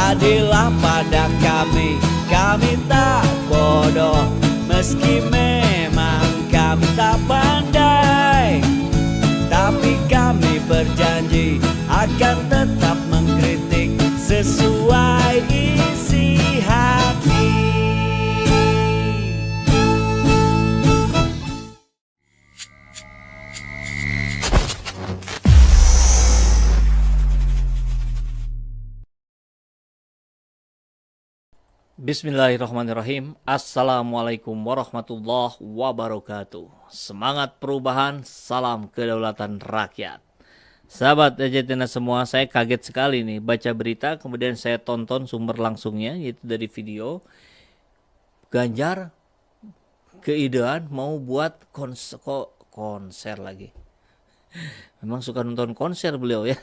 Jadilah pada kami tak bodoh, meski memang kami tak pandai, tapi kami berjanji akan tetap mengkritik sesuai isi hati. Bismillahirrahmanirrahim. Assalamualaikum warahmatullahi wabarakatuh. Semangat perubahan, salam kedaulatan rakyat. Sahabat Ejetina semua, saya kaget sekali nih baca berita, kemudian saya tonton sumber langsungnya, yaitu dari video. Ganjar keidean mau buat konser lagi. Memang suka nonton konser beliau ya.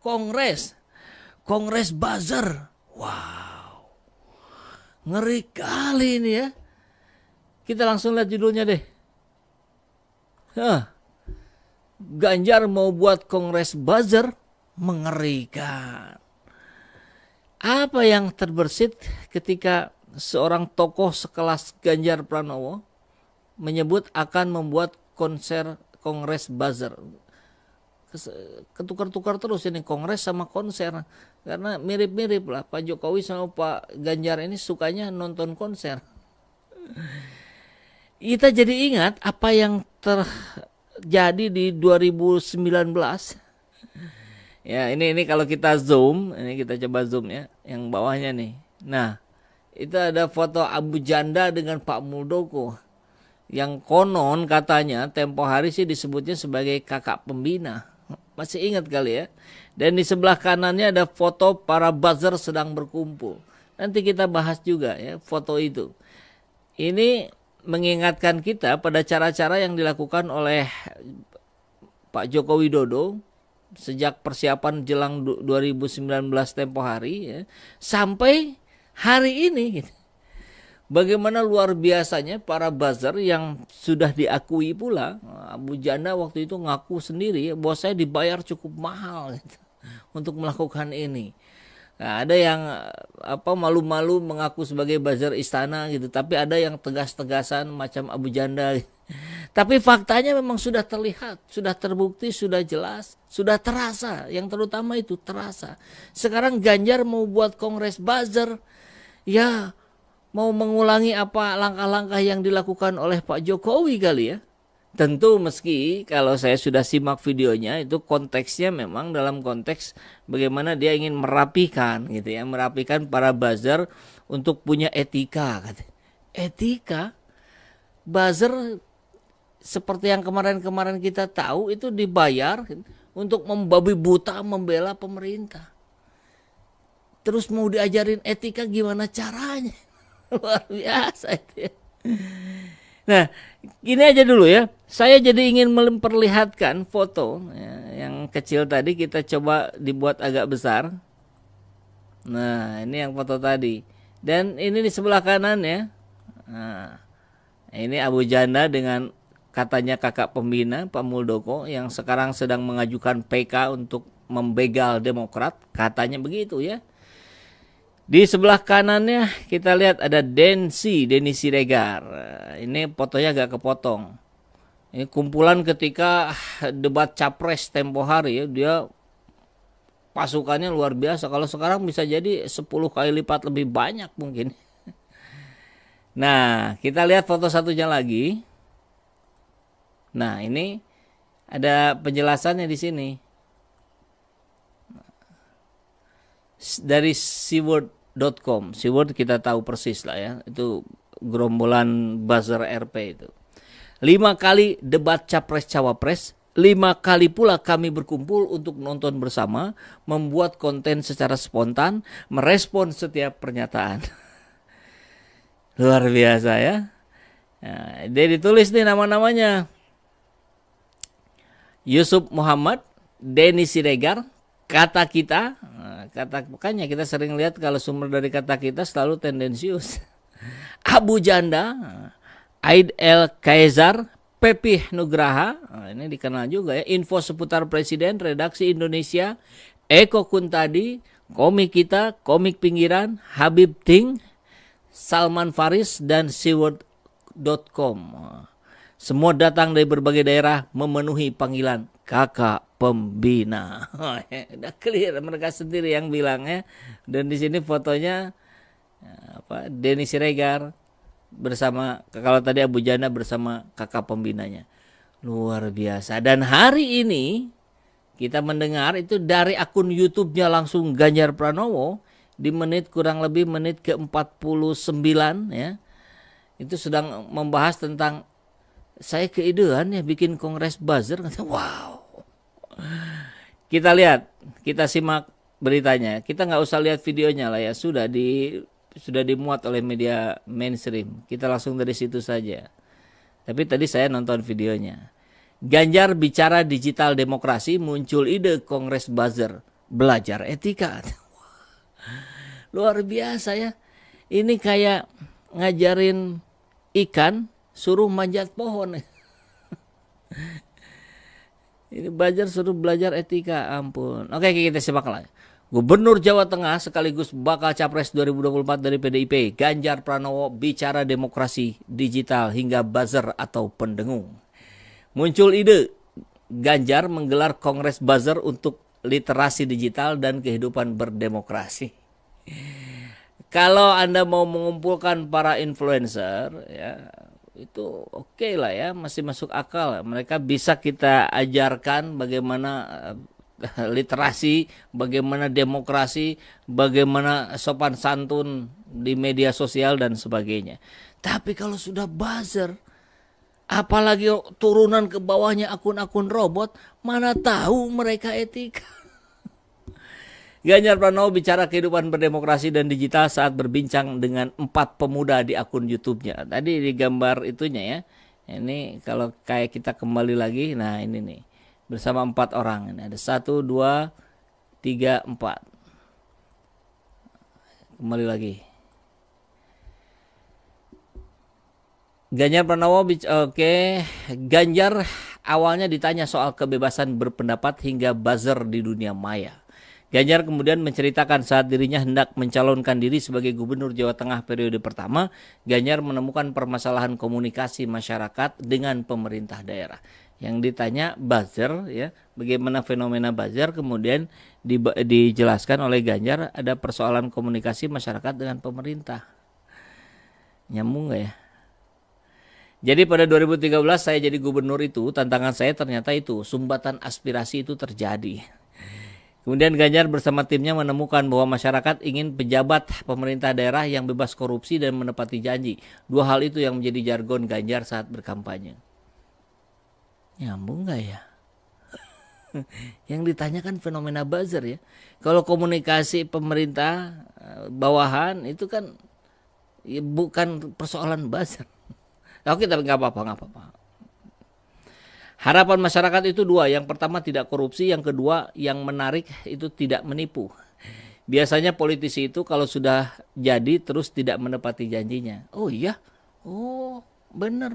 Kongres buzzer. Wow. Ngeri kali ini ya. Kita langsung lihat judulnya deh. Ganjar mau buat kongres buzzer, mengerikan. Apa yang terbersit ketika seorang tokoh sekelas Ganjar Pranowo menyebut akan membuat kongres buzzer? Ketukar-tukar terus ini kongres sama konser, karena mirip-mirip lah. Pak Jokowi sama Pak Ganjar ini sukanya nonton konser. Kita jadi ingat apa yang terjadi di 2019. Ya, ini kalau kita zoom, ini kita coba zoom ya, yang bawahnya nih. Nah, itu ada foto Abu Janda dengan Pak Muldoko, yang konon katanya tempo hari sih disebutnya sebagai kakak pembina. Masih ingat kali ya. Dan di sebelah kanannya ada foto para buzzer sedang berkumpul. Nanti kita bahas juga ya foto itu. Ini mengingatkan kita pada cara-cara yang dilakukan oleh Pak Joko Widodo sejak persiapan jelang 2019 tempo hari ya, sampai hari ini gitu. Bagaimana luar biasanya para buzzer yang sudah diakui pula. Abu Janda waktu itu ngaku sendiri bahwa saya dibayar cukup mahal gitu, untuk melakukan ini. Nah, ada yang malu-malu mengaku sebagai buzzer istana gitu, tapi ada yang tegas-tegasan macam Abu Janda gitu. Tapi faktanya memang sudah terlihat, sudah terbukti, sudah jelas, sudah terasa. Yang terutama itu terasa. Sekarang Ganjar mau buat kongres buzzer, ya mau mengulangi apa langkah-langkah yang dilakukan oleh Pak Jokowi kali ya. Tentu meski kalau saya sudah simak videonya itu konteksnya memang dalam konteks bagaimana dia ingin merapikan gitu ya, merapikan para buzzer untuk punya etika. Etika? Buzzer seperti yang kemarin-kemarin kita tahu itu dibayar untuk membabi buta membela pemerintah. Terus mau diajarin etika gimana caranya? Luar biasa itu ya. Nah, gini aja dulu ya. Saya jadi ingin memperlihatkan foto ya, yang kecil tadi kita coba dibuat agak besar. Nah, ini yang foto tadi. Dan ini di sebelah kanan ya. Nah, ini Abu Janda dengan katanya kakak pembina Pak Muldoko yang sekarang sedang mengajukan PK untuk membegal Demokrat. Katanya begitu ya. Di sebelah kanannya kita lihat ada Denny Siregar. Ini fotonya agak kepotong. Ini kumpulan ketika debat capres tempo hari ya. Dia pasukannya luar biasa. Kalau sekarang bisa jadi 10 kali lipat lebih banyak mungkin. Nah, kita lihat foto satunya lagi. Nah, ini ada penjelasannya di sini. Dari Seaword.com. Seaword kita tahu persis lah ya. Itu gerombolan buzzer RP itu. 5 kali debat capres-cawapres. 5 kali pula kami berkumpul untuk nonton bersama. Membuat konten secara spontan. Merespon setiap pernyataan. Luar biasa ya. Nah, dia ditulis nih nama-namanya. Yusuf Muhammad, Denny Siregar, Kata Kita. Makanya kita sering lihat kalau sumber dari Kata Kita selalu tendensius. Abu Janda, Aid El Kaisar, Pepih Nugraha, ini dikenal juga ya. Info seputar Presiden, Redaksi Indonesia, Eko Kuntadi, komik kita, komik pinggiran, Habib Ting, Salman Faris, dan Seward.com. Semua datang dari berbagai daerah memenuhi panggilan kakak pembina. Udah clear, mereka sendiri yang bilang ya. Dan di sini fotonya Denny Siregar bersama, kalau tadi Abu Janda bersama kakak pembinanya. Luar biasa. Dan hari ini kita mendengar itu dari akun YouTube-nya langsung Ganjar Pranowo di kurang lebih menit ke-49 ya. Itu sedang membahas tentang saya keidean ya bikin kongres buzzer. Wow. Kita lihat, kita simak beritanya. Kita nggak usah lihat videonya lah ya, sudah dimuat oleh media mainstream. Kita langsung dari situ saja. Tapi tadi saya nonton videonya. Ganjar bicara digital demokrasi, muncul ide kongres buzzer, belajar etika. Luar biasa ya. Ini kayak ngajarin ikan suruh manjat pohon. Ini belajar suruh belajar etika, ampun. Oke, kita simak lah. Gubernur Jawa Tengah sekaligus bakal capres 2024 dari PDIP, Ganjar Pranowo bicara demokrasi digital hingga buzzer atau pendengung. Muncul ide Ganjar menggelar kongres buzzer untuk literasi digital dan kehidupan berdemokrasi. Kalau Anda mau mengumpulkan para influencer ya, itu oke lah ya, masih masuk akal. Mereka bisa kita ajarkan bagaimana literasi, bagaimana demokrasi, bagaimana sopan santun di media sosial dan sebagainya. Tapi kalau sudah buzzer, apalagi turunan ke bawahnya akun-akun robot, mana tahu mereka etika. Ganjar Pranowo bicara kehidupan berdemokrasi dan digital saat berbincang dengan 4 pemuda di akun YouTube-nya. Tadi di gambar itunya ya. Ini kalau kayak kita kembali lagi, nah ini nih. Bersama 4 orang. Ini ada 1, 2, 3, 4. Kembali lagi. Ganjar Pranowo, Ganjar awalnya ditanya soal kebebasan berpendapat hingga buzzer di dunia maya. Ganjar kemudian menceritakan saat dirinya hendak mencalonkan diri sebagai gubernur Jawa Tengah periode pertama, Ganjar menemukan permasalahan komunikasi masyarakat dengan pemerintah daerah. Yang ditanya buzzer ya, bagaimana fenomena buzzer, kemudian dijelaskan oleh Ganjar ada persoalan komunikasi masyarakat dengan pemerintah. Nyambung gak ya? Jadi pada 2013 saya jadi gubernur itu, tantangan saya ternyata itu, sumbatan aspirasi itu terjadi. Kemudian Ganjar bersama timnya menemukan bahwa masyarakat ingin pejabat pemerintah daerah yang bebas korupsi dan menepati janji. 2 hal itu yang menjadi jargon Ganjar saat berkampanye. Nyambung gak ya? Yang ditanyakan fenomena buzzer ya. Kalau komunikasi pemerintah bawahan itu kan ya bukan persoalan buzzer. Oke, tapi nggak apa-apa. Harapan masyarakat itu 2. Yang pertama tidak korupsi, yang kedua yang menarik itu tidak menipu. Biasanya politisi itu kalau sudah jadi terus tidak menepati janjinya. Oh iya? Oh benar.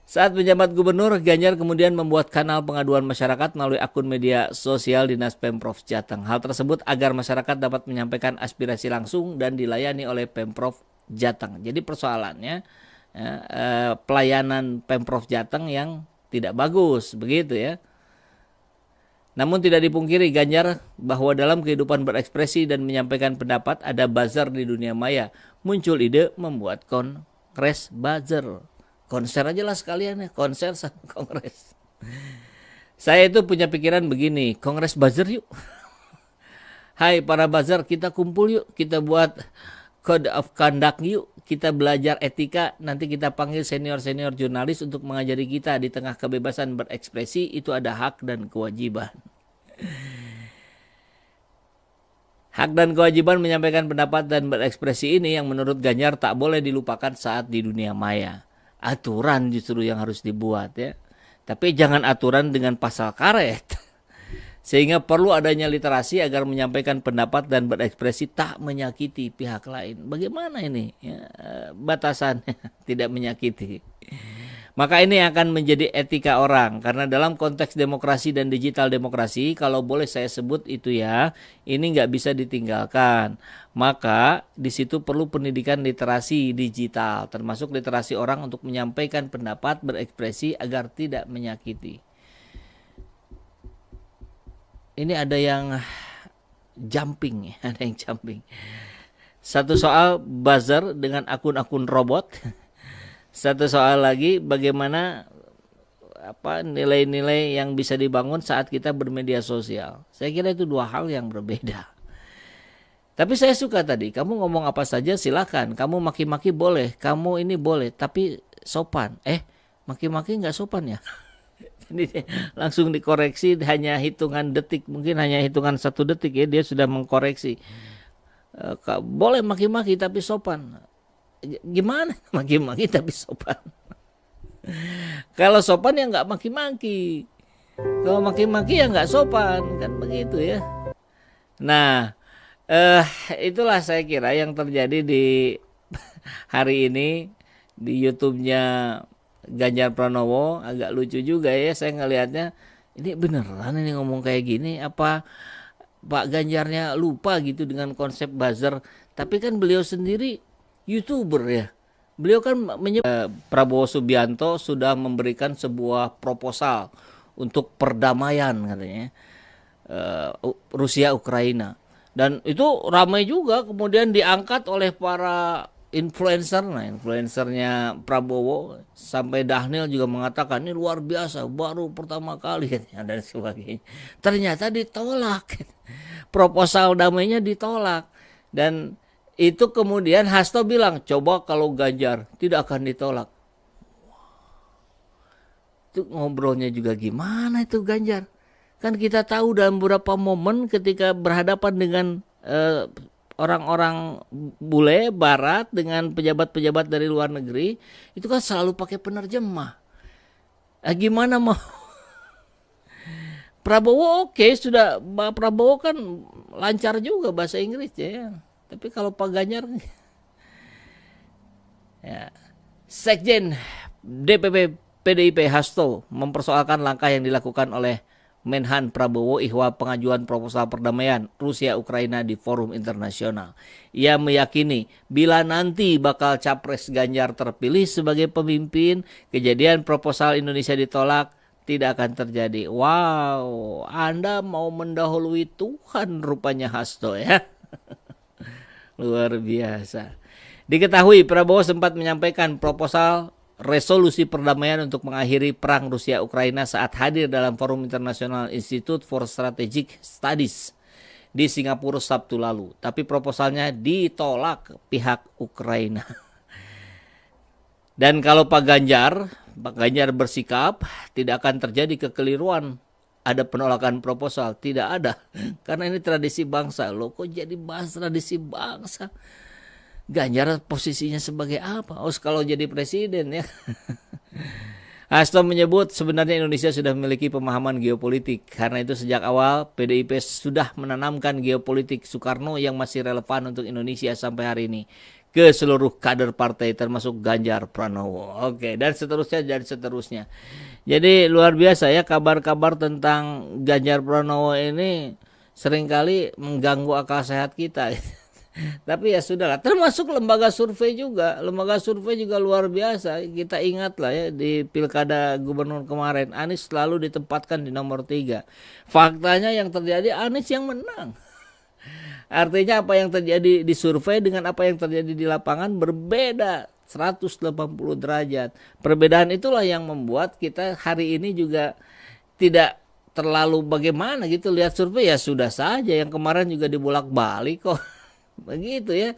Saat menjabat gubernur, Ganjar kemudian membuat kanal pengaduan masyarakat melalui akun media sosial Dinas Pemprov Jateng. Hal tersebut agar masyarakat dapat menyampaikan aspirasi langsung dan dilayani oleh Pemprov Jateng. Jadi persoalannya pelayanan Pemprov Jateng yang tidak bagus, begitu ya. Namun tidak dipungkiri Ganjar bahwa dalam kehidupan berekspresi dan menyampaikan pendapat ada buzzer di dunia maya. Muncul ide membuat kongres buzzer. Konser aja lah sekalian ya, konser sama kongres. Saya itu punya pikiran begini, kongres buzzer yuk. Hai para buzzer, kita kumpul yuk, kita buat code of conduct yuk, kita belajar etika, nanti kita panggil senior-senior jurnalis untuk mengajari kita di tengah kebebasan berekspresi itu ada hak dan kewajiban. Hak dan kewajiban menyampaikan pendapat dan berekspresi ini yang menurut Ganjar tak boleh dilupakan saat di dunia maya. Aturan justru yang harus dibuat ya. Tapi jangan aturan dengan pasal karet. Sehingga perlu adanya literasi agar menyampaikan pendapat dan berekspresi tak menyakiti pihak lain. Bagaimana ini? Ya, batasannya tidak menyakiti. Maka ini akan menjadi etika orang, karena dalam konteks demokrasi dan digital demokrasi, kalau boleh saya sebut itu ya, ini nggak bisa ditinggalkan. Maka di situ perlu pendidikan literasi digital, termasuk literasi orang untuk menyampaikan pendapat, berekspresi agar tidak menyakiti. Ini ada yang jumping, ada yang jumping. Satu soal buzzer dengan akun-akun robot. Satu soal lagi bagaimana nilai-nilai yang bisa dibangun saat kita bermedia sosial. Saya kira itu dua hal yang berbeda. Tapi saya suka tadi, kamu ngomong apa saja silakan, kamu maki-maki boleh, kamu ini boleh, tapi sopan. Maki-maki nggak sopan ya? Jadi langsung dikoreksi hanya hitungan detik, mungkin hanya hitungan 1 detik ya, dia sudah mengkoreksi. Boleh maki-maki tapi sopan. Gimana maki-maki tapi sopan? Kalau sopan ya nggak maki-maki. Kalau maki-maki ya nggak sopan, kan begitu ya. Nah, itulah saya kira yang terjadi di hari ini di YouTube-nya Ganjar Pranowo. Agak lucu juga ya saya ngelihatnya. Ini beneran ini ngomong kayak gini, apa Pak Ganjarnya lupa gitu dengan konsep buzzer. Tapi kan beliau sendiri YouTuber ya. Beliau kan Prabowo Subianto sudah memberikan sebuah proposal untuk perdamaian katanya, Rusia Ukraina. Dan itu ramai juga kemudian diangkat oleh para influencer. Nah, influencernya Prabowo sampai Dhanil juga mengatakan ini luar biasa, baru pertama kali dan sebagainya. Ternyata ditolak. Proposal damainya ditolak. Dan itu kemudian Hasto bilang, coba kalau Ganjar tidak akan ditolak. Itu ngobrolnya juga gimana itu Ganjar? Kan kita tahu dalam beberapa momen ketika berhadapan dengan orang-orang bule barat dengan pejabat-pejabat dari luar negeri, itu kan selalu pakai penerjemah. Gimana mau? Prabowo sudah Prabowo kan lancar juga bahasa Inggris ya. Tapi kalau Pak Ganjar ya. Sekjen DPP PDIP Hasto mempersoalkan langkah yang dilakukan oleh Menhan Prabowo ihwa pengajuan proposal perdamaian Rusia Ukraina di forum internasional. Ia meyakini bila nanti bakal Capres Ganjar terpilih sebagai pemimpin, kejadian proposal Indonesia ditolak tidak akan terjadi. Wow, Anda mau mendahului Tuhan rupanya Hasto ya. Luar biasa. Diketahui Prabowo sempat menyampaikan proposal resolusi perdamaian untuk mengakhiri perang Rusia Ukraina saat hadir dalam forum internasional Institute for Strategic Studies di Singapura Sabtu lalu. Tapi proposalnya ditolak pihak Ukraina. Dan kalau Pak Ganjar bersikap tidak akan terjadi kekeliruan ada penolakan proposal. Tidak ada. Karena ini tradisi bangsa. Loh kok jadi bahas tradisi bangsa? Ganjar posisinya sebagai apa? Kalau jadi presiden ya. Hasto menyebut sebenarnya Indonesia sudah memiliki pemahaman geopolitik. Karena itu sejak awal PDIP sudah menanamkan geopolitik Soekarno yang masih relevan untuk Indonesia sampai hari ini ke seluruh kader partai termasuk Ganjar Pranowo. Oke, dan seterusnya. Jadi luar biasa ya kabar-kabar tentang Ganjar Pranowo ini seringkali mengganggu akal sehat kita. Tapi ya sudahlah, termasuk lembaga survei juga. Lembaga survei juga luar biasa. Kita ingat lah ya di pilkada gubernur kemarin, Anies selalu ditempatkan di nomor 3. Faktanya yang terjadi Anies yang menang. Artinya apa yang terjadi di survei dengan apa yang terjadi di lapangan berbeda 180 derajat. Perbedaan itulah yang membuat kita hari ini juga tidak terlalu bagaimana gitu lihat survei, ya sudah saja yang kemarin juga dibolak-balik kok. Begitu ya.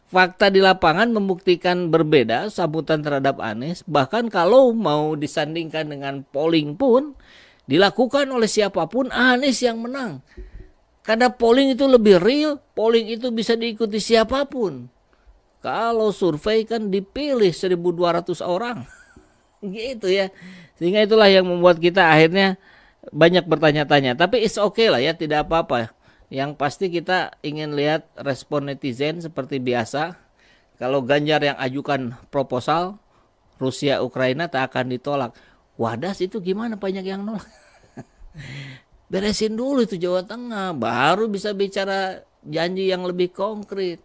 Fakta di lapangan membuktikan berbeda sambutan terhadap Anies. Bahkan kalau mau disandingkan dengan polling pun dilakukan oleh siapapun, Anies yang menang. Karena polling itu lebih real, polling itu bisa diikuti siapapun. Kalau survei kan dipilih 1.200 orang. Gitu ya. Sehingga itulah yang membuat kita akhirnya banyak bertanya-tanya. Tapi it's okay lah ya, tidak apa-apa. Yang pasti kita ingin lihat respon netizen seperti biasa. Kalau Ganjar yang ajukan proposal, Rusia Ukraina tak akan ditolak. Wadas itu gimana banyak yang nolak? Beresin dulu itu Jawa Tengah, baru bisa bicara janji yang lebih konkret.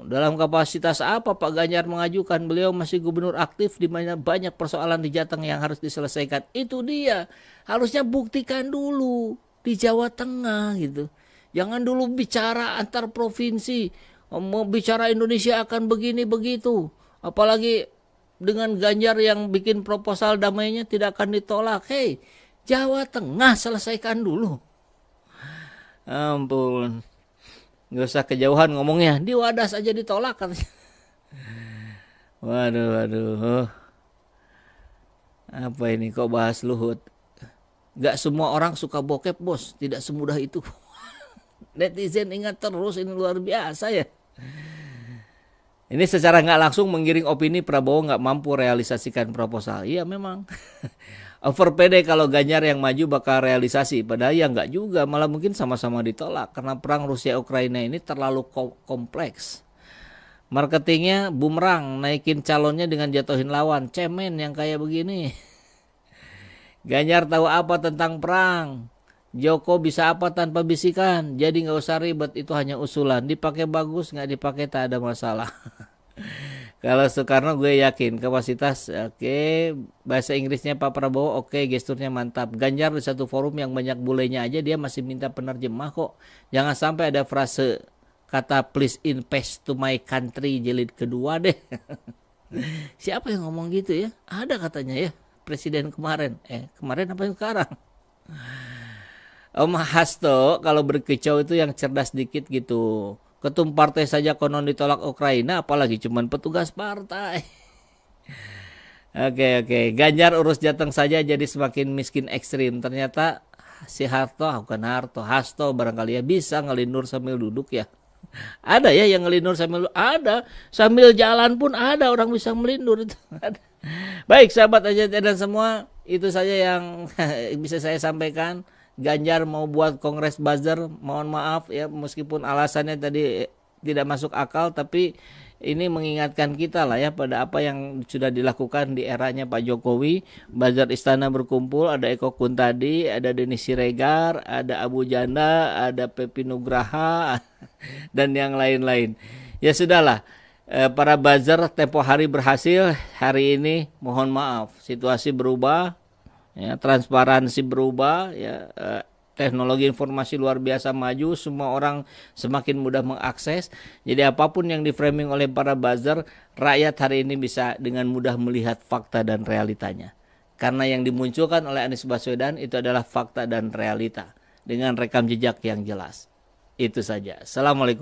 Dalam kapasitas apa Pak Ganjar mengajukan? Beliau masih gubernur aktif di mana banyak persoalan di Jateng yang harus diselesaikan. Itu dia. Harusnya buktikan dulu di Jawa Tengah gitu. Jangan dulu bicara antar provinsi. Mau bicara Indonesia akan begini begitu. Apalagi dengan Ganjar yang bikin proposal damainya tidak akan ditolak. Hei, Jawa Tengah selesaikan dulu. Ampun. Gak usah kejauhan ngomongnya. Di Wadas aja ditolak katanya. Waduh. Apa ini kok bahas Luhut? Gak semua orang suka bokep bos. Tidak semudah itu. Netizen ingat terus, ini luar biasa ya. Ini secara nggak langsung menggiring opini Prabowo nggak mampu realisasikan proposal. Iya memang. Over pede kalau Ganjar yang maju bakal realisasi. Padahal ya nggak juga. Malah mungkin sama-sama ditolak. Karena perang Rusia-Ukraina ini terlalu kompleks. Marketingnya bumerang. Naikin calonnya dengan jatuhin lawan. Cemen yang kayak begini. Ganjar tahu apa tentang perang. Joko bisa apa tanpa bisikan. Jadi nggak usah ribet. Itu hanya usulan. Dipakai bagus, nggak dipakai tak ada masalah. Kalau Soekarno gue yakin kapasitas oke, bahasa Inggrisnya Pak Prabowo oke, gesturnya mantap. Ganjar di satu forum yang banyak bulenya aja dia masih minta penerjemah kok. Jangan sampai ada frase kata please invest to my country jilid kedua deh. Siapa yang ngomong gitu ya? Ada katanya ya, presiden kemarin. Kemarin apa yang sekarang? Om Hasto kalau berkicau itu yang cerdas dikit gitu. Ketum partai saja konon ditolak Ukraina, apalagi cuman petugas partai. Oke. Ganjar urus Jateng saja jadi semakin miskin ekstrim. Ternyata si Hasto barangkali ya bisa ngelindur sambil duduk ya. Ada ya yang ngelindur sambil duduk. Ada. Sambil jalan pun ada orang bisa melindur itu. Baik sahabat aja dan semua, itu saja yang bisa saya sampaikan. Ganjar mau buat kongres buzzer, mohon maaf ya meskipun alasannya tadi tidak masuk akal, tapi ini mengingatkan kita lah ya pada apa yang sudah dilakukan di eranya Pak Jokowi. Buzzer istana berkumpul, ada Eko Kuntadi, ada Denny Siregar, ada Abu Janda, ada Pepi Nugraha dan yang lain-lain. Ya sudahlah, para buzzer tempo hari berhasil, hari ini mohon maaf situasi berubah. Ya, transparansi berubah, ya, teknologi informasi luar biasa maju, semua orang semakin mudah mengakses. Jadi apapun yang diframing oleh para buzzer, rakyat hari ini bisa dengan mudah melihat fakta dan realitanya. Karena yang dimunculkan oleh Anies Baswedan itu adalah fakta dan realita dengan rekam jejak yang jelas. Itu saja. Assalamualaikum.